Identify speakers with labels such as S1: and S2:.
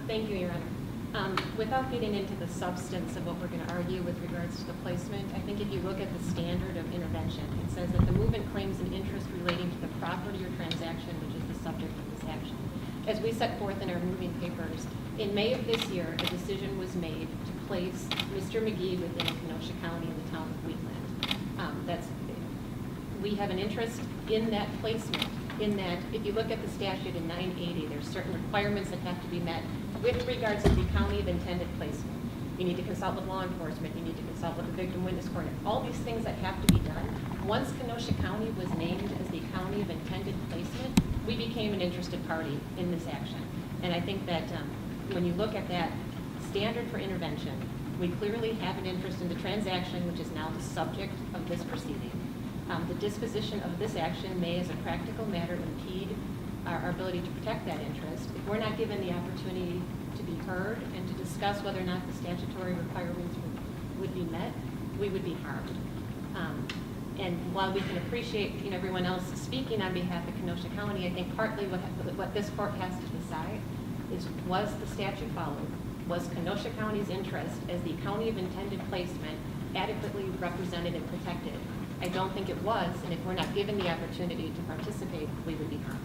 S1: Thank you, Your Honor. Without getting into the substance of what we're going to argue with regards to the placement, I think if you look at the standard of intervention, it says that the movement claims an interest relating to the property or transaction, which is the subject of this action. As we set forth in our moving papers, in May of this year, a decision was made to place Mr. McGee within Kenosha County in the town of Wheatland. We have an interest in that placement, in that if you look at the statute in 980, there's certain requirements that have to be met with regards to the county of intended placement. You need to consult with law enforcement, you need to consult with the victim witness court, all these things that have to be done. Once Kenosha County was named as the county of intended placement, we became an interested party in this action. And I think that when you look at that standard for intervention, we clearly have an interest in the transaction, which is now the subject of this proceeding. The disposition of this action may, as a practical matter, impede our ability to protect that interest. If we're not given the opportunity to be heard and to discuss whether or not the statutory requirements would be met, we would be harmed. And while we can appreciate everyone else speaking on behalf of Kenosha County, I think partly what this court has to decide is, was the statute followed? Was Kenosha County's interest as the county of intended placement adequately represented and protected? I don't think it was, and if we're not given the opportunity to participate, we would be harmed.